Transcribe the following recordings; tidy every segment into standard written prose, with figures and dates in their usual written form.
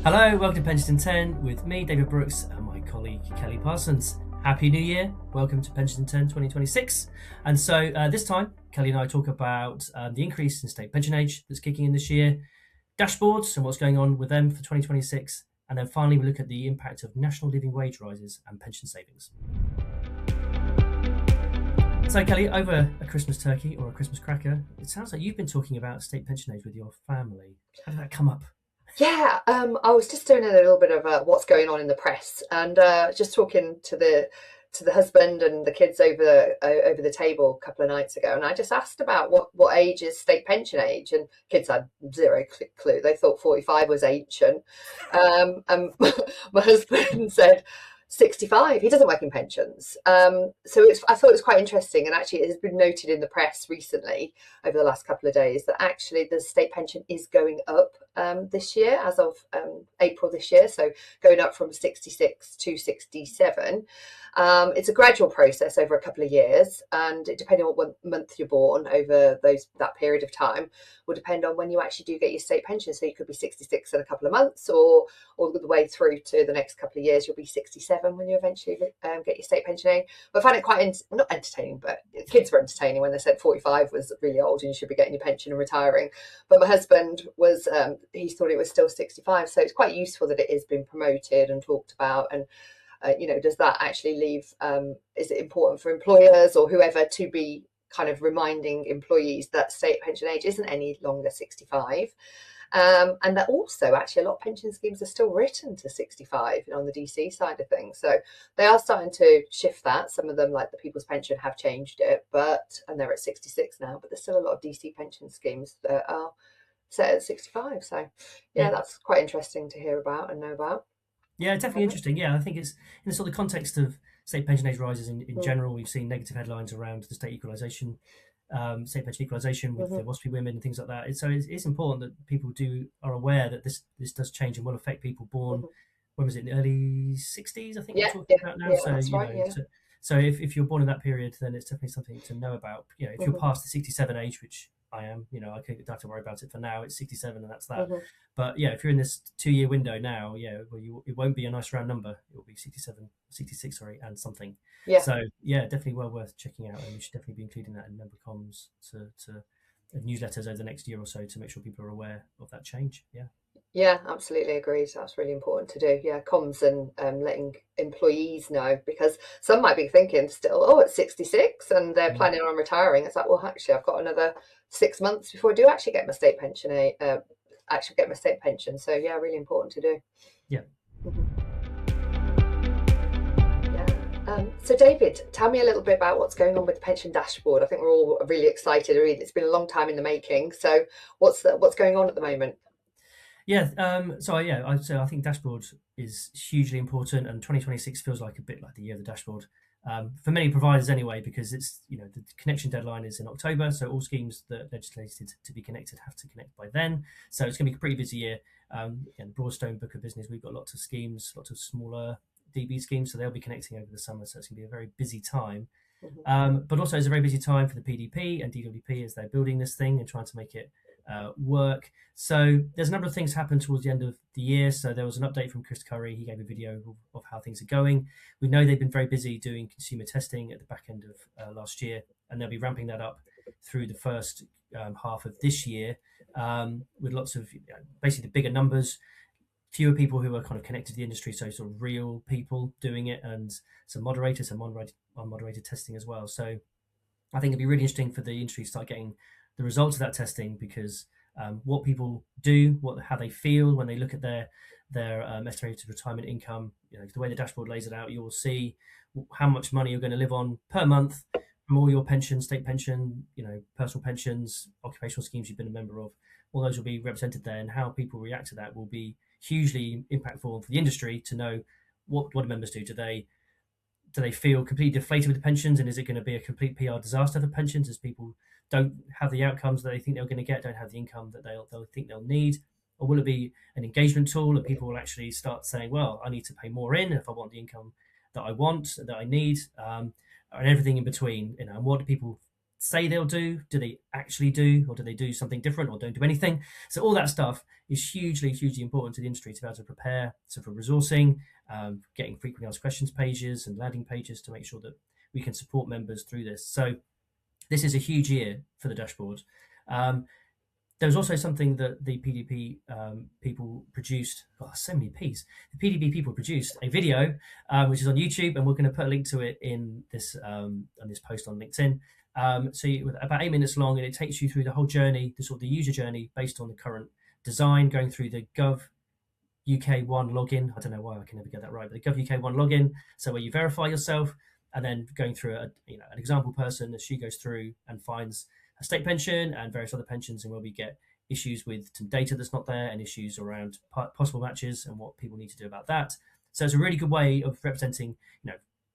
Hello, welcome to Pensions in 10 with me, David Brooks, and my colleague Kelly Parsons. Happy New Year. Welcome to Pensions in 10 2026. And so this time, Kelly and I talk about the increase in state pension age that's kicking in this year, dashboards and what's going on with them for 2026. And then finally, we look at the impact of national living wage rises and pension savings. So, Kelly, over a Christmas turkey or a Christmas cracker, it sounds like you've been talking about state pension age with your family. How did that come up? Yeah, I was just doing a little bit of what's going on in the press, and just talking to the husband and the kids over the table a couple of nights ago, and I just asked about what age is state pension age, and kids had zero clue. They thought 45 was ancient, and my husband said 65. He doesn't work in pensions. I thought it was quite interesting. And actually, it has been noted in the press recently over the last couple of days that actually the state pension is going up this year as of April this year. So going up from 66 to 67. It's a gradual process over a couple of years. And depending on what month you're born over that period of time will depend on when you actually do get your state pension. So you could be 66 in a couple of months, or all the way through to the next couple of years, you'll be 67 when you eventually get your state pension. But I find it quite not entertaining, but kids were entertaining when they said 45 was really old and you should be getting your pension and retiring. But my husband was, he thought it was still 65. So it's quite useful that it is being promoted and talked about. And, does that actually leave, is it important for employers or whoever to be kind of reminding employees that state pension age isn't any longer 65? And that also actually a lot of pension schemes are still written to 65 on the DC side of things. So they are starting to shift that. Some of them, like the People's Pension, have changed it, and they're at 66 now, but there's still a lot of DC pension schemes that are set at 65. So yeah, that's quite interesting to hear about and know about. Yeah, definitely interesting. Yeah, I think it's in the sort of context of state pension age rises in general. We've seen negative headlines around the state equalisation, state pension equalisation with the WASPy women and things like that. So it's important that people are aware that this does change and will affect people born. When was it, in the early 60s? I think we're talking about now. Yeah, so that's right, yeah. So if you're born in that period, then it's definitely something to know about. If you're past the 67 age, which I am, I don't have to worry about it for now. It's 67 and that's that. But yeah, if you're in this 2-year window now, it won't be a nice round number. It will be 67, 66, and something. Yeah. So yeah, definitely well worth checking out, and we should definitely be including that in member comms to newsletters over the next year or so to make sure people are aware of that change. Yeah. Yeah, absolutely agreed. That's really important to do. Yeah, comms and letting employees know, because some might be thinking still, it's 66 and they're planning on retiring. It's like, well, actually, I've got another 6 months before I do actually get my state pension. So yeah, really important to do. Yeah. So David, tell me a little bit about what's going on with the pension dashboard. I think we're all really excited. It's been a long time in the making. So what's going on at the moment? Yeah, I think dashboard is hugely important, and 2026 feels like a bit like the year of the dashboard for many providers anyway, because it's the connection deadline is in October, so all schemes that legislated to be connected have to connect by then. So it's going to be a pretty busy year. In Broadstone book of business, we've got lots of schemes, lots of smaller DB schemes, so they'll be connecting over the summer. So it's going to be a very busy time. But also it's a very busy time for the PDP and DWP as they're building this thing and trying to make it work. So there's a number of things happened towards the end of the year. So there was an update from Chris Curry. He gave a video of how things are going. We know they've been very busy doing consumer testing at the back end of last year, and they'll be ramping that up through the first half of this year with lots of basically the bigger numbers, fewer people who are kind of connected to the industry, so sort of real people doing it, and some moderators and unmoderated testing as well. So I think it'd be really interesting for the industry to start getting the results of that testing, because what people do, how they feel when they look at their estimated retirement income, the way the dashboard lays it out, you will see how much money you're going to live on per month from all your pension, state pension, personal pensions, occupational schemes you've been a member of. All those will be represented there, and how people react to that will be hugely impactful for the industry to know what do members do. Do they feel completely deflated with the pensions, and is it going to be a complete PR disaster for pensions as people don't have the outcomes that they think they're going to get, don't have the income that they'll think they'll need? Or will it be an engagement tool that people will actually start saying, well, I need to pay more in if I want the income that I want, that I need, and everything in between? And what do people say they'll do? Do they actually do, or do they do something different, or don't do anything? So all that stuff is hugely important to the industry to be able to prepare. So for resourcing, getting frequently asked questions pages and landing pages to make sure that we can support members through this. So this is a huge year for the dashboard. There was also something that the PDP people produced. Oh, so many P's. The PDP people produced a video, which is on YouTube, and we're going to put a link to it in this on this post on LinkedIn. About 8 minutes long, and it takes you through the whole journey, the sort of the user journey based on the current design, going through the Gov UK1 login. I don't know why I can never get that right, but the Gov UK1 login. So where you verify yourself, and then going through an example person as she goes through and finds a state pension and various other pensions, and where we get issues with some data that's not there and issues around possible matches and what people need to do about that. So it's a really good way of representing,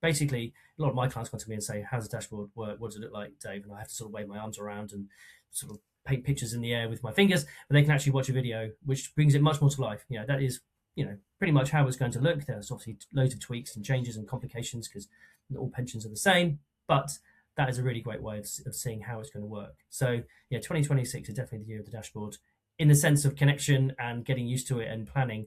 basically a lot of my clients come to me and say, how's the dashboard work? What does it look like, Dave? And I have to sort of wave my arms around and sort of paint pictures in the air with my fingers, but they can actually watch a video, which brings it much more to life. That is, pretty much how it's going to look. There's obviously loads of tweaks and changes and complications because not all pensions are the same, but that is a really great way of seeing how it's going to work. So 2026 is definitely the year of the dashboard in the sense of connection and getting used to it and planning.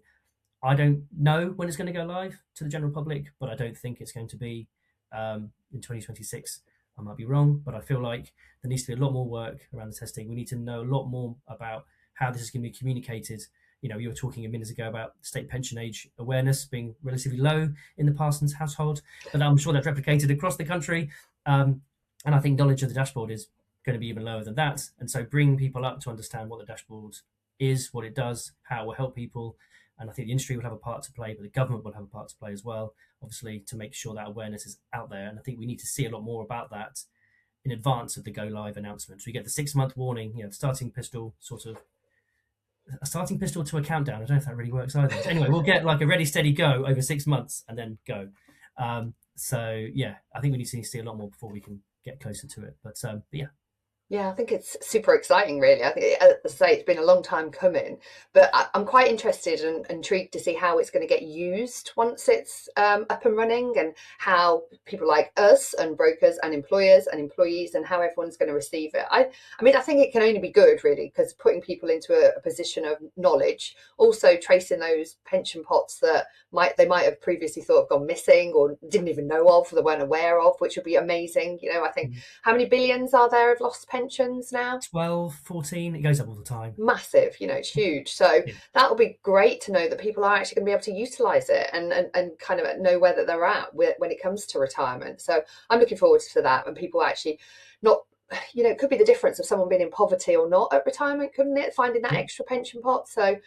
I don't know when it's going to go live to the general public, but I don't think it's going to be in 2026. I might be wrong, but I feel like there needs to be a lot more work around the testing. We need to know a lot more about how this is going to be communicated. You were talking a minute ago about state pension age awareness being relatively low in the Parsons household, but I'm sure that's replicated across the country. And I think knowledge of the dashboard is going to be even lower than that. And so bring people up to understand what the dashboard is, what it does, how it will help people. And I think the industry will have a part to play, but the government will have a part to play as well, obviously, to make sure that awareness is out there. And I think we need to see a lot more about that in advance of the go live announcements. We get the 6-month warning, starting pistol to a countdown. I don't know if that really works either. Anyway, we'll get like a ready, steady go over 6 months and then go. I think we need to see a lot more before we can get closer to it. But yeah. Yeah, I think it's super exciting, really. I think, as I say, it's been a long time coming, but I'm quite interested and intrigued to see how it's going to get used once it's up and running, and how people like us and brokers and employers and employees and how everyone's going to receive it. I mean, I think it can only be good, really, because putting people into a position of knowledge, also tracing those pension pots that they might have previously thought have gone missing or didn't even know of, or they weren't aware of, which would be amazing. I think how many billions are there of lost pensions now? 12, 14, it goes up all the time. Massive, it's huge. So that will be great to know that people are actually going to be able to utilize it and kind of know where they're at when it comes to retirement. So I'm looking forward to that, and people actually not, it could be the difference of someone being in poverty or not at retirement, couldn't it? Finding that extra pension pot. So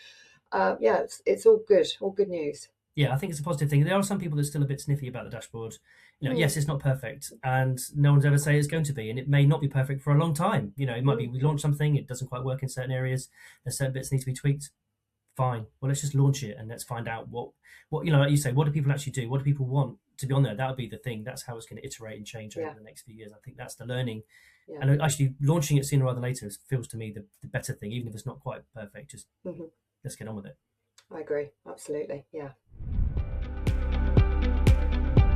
it's all good news. Yeah, I think it's a positive thing. There are some people that are still a bit sniffy about the dashboard. Yes, it's not perfect, and no one's ever say it's going to be, and it may not be perfect for a long time. It might be we launch something, it doesn't quite work in certain areas, there's certain bits need to be tweaked. Fine. Well, let's just launch it and let's find out what like you say, what do people actually do? What do people want to be on there? That would be the thing. That's how it's going to iterate and change over the next few years. I think that's the learning. Yeah. And actually launching it sooner rather than later feels to me the better thing, even if it's not quite perfect. Just let's get on with it. I agree. Absolutely. Yeah.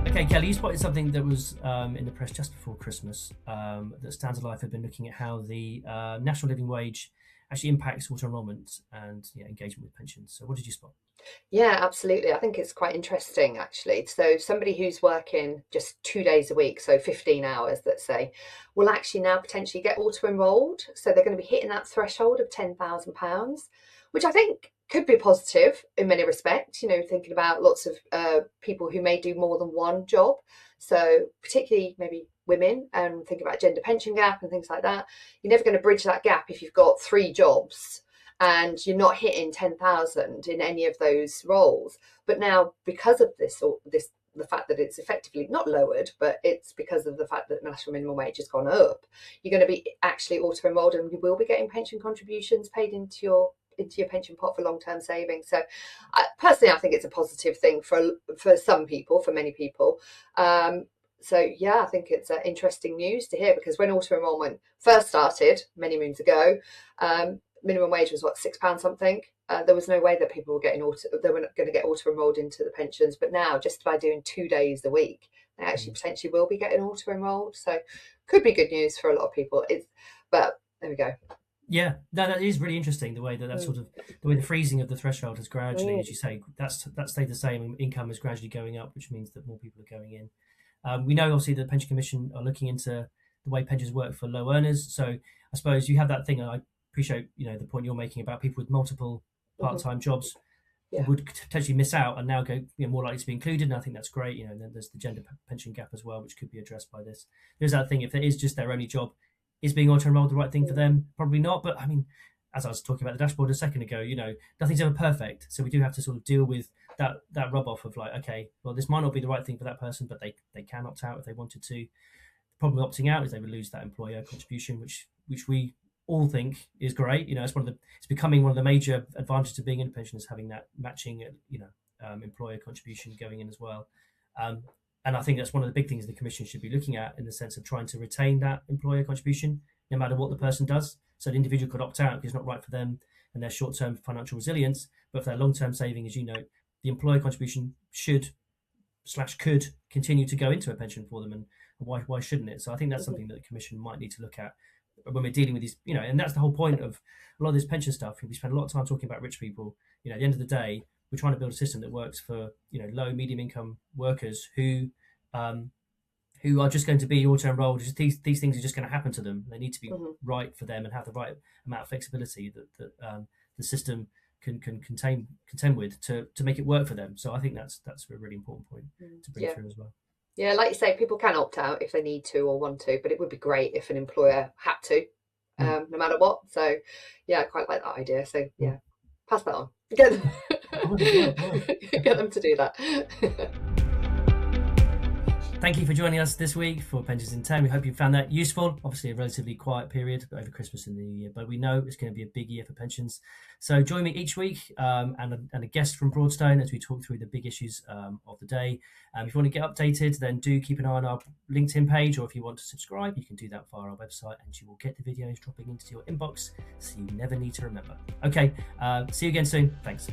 Okay, Kelly, you spotted something that was in the press just before Christmas that Stands Alive had been looking at how the national living wage actually impacts auto-enrolment and engagement with pensions. So what did you spot? Yeah, absolutely. I think it's quite interesting, actually. So somebody who's working just 2 days a week, so 15 hours, let's say, will actually now potentially get auto-enrolled. So they're going to be hitting that threshold of £10,000, which I think could be positive in many respects, thinking about lots of people who may do more than one job. So particularly maybe women, and think about gender pension gap and things like that. You're never going to bridge that gap if you've got 3 jobs and you're not hitting 10,000 in any of those roles. But now, because of the fact that it's effectively not lowered, but it's because of the fact that the national minimum wage has gone up, you're going to be actually auto-enrolled, and you will be getting pension contributions paid into your pension pot for long-term savings. So personally, I think it's a positive thing for some people, for many people. I think it's interesting news to hear, because when auto-enrolment first started many moons ago, minimum wage was £6 something. There was no way that people were they were going to get auto-enrolled into the pensions. But now, just by doing 2 days a week, they actually potentially will be getting auto-enrolled. So could be good news for a lot of people. But there we go. Yeah, no, that is really interesting. The way that sort of the way the freezing of the threshold has gradually, Mm. as you say, that stayed the same, and income is gradually going up, which means that more people are going in. We know obviously the Pension Commission are looking into the way pensions work for low earners. So I suppose you have that thing, and I appreciate the point you're making about people with multiple Mhm. part-time jobs Yeah. would potentially miss out and now go more likely to be included. And I think that's great. And then there's the gender pension gap as well, which could be addressed by this. There's that thing, if it is just their only job, is being auto enrolled the right thing for them? Probably not. But I mean, as I was talking about the dashboard a second ago, nothing's ever perfect. So we do have to sort of deal with that rub off of like, okay, well, this might not be the right thing for that person, but they can opt out if they wanted to. The problem with opting out is they would lose that employer contribution, which we all think is great. It's becoming one of the major advantages of being in a pension is having that matching, employer contribution going in as well. And I think that's one of the big things the commission should be looking at in the sense of trying to retain that employer contribution no matter what the person does. So the individual could opt out because it's not right for them and their short-term financial resilience, but for their long-term saving, as you know, the employer contribution could continue to go into a pension for them, and why shouldn't it? So I think that's something that the commission might need to look at when we're dealing with these, and that's the whole point of a lot of this pension stuff. We spend a lot of time talking about rich people. At the end of the day, we're trying to build a system that works for low, medium income workers who are just going to be auto enrolled. These things are just going to happen to them. They need to be right for them and have the right amount of flexibility that the system can contend with to make it work for them. So I think that's a really important point to bring through as well. Yeah, like you say, people can opt out if they need to or want to, but it would be great if an employer had to, no matter what. So, yeah, I quite like that idea. So, yeah, pass that on. Get them to do that. Thank you for joining us this week for Pensions in 10. We hope you found that useful. Obviously, a relatively quiet period over Christmas and the New Year, but we know it's going to be a big year for pensions. So join me each week and a guest from Broadstone as we talk through the big issues of the day. If you want to get updated, then do keep an eye on our LinkedIn page, or if you want to subscribe, you can do that via our website and you will get the videos dropping into your inbox so you never need to remember. Okay, see you again soon. Thanks.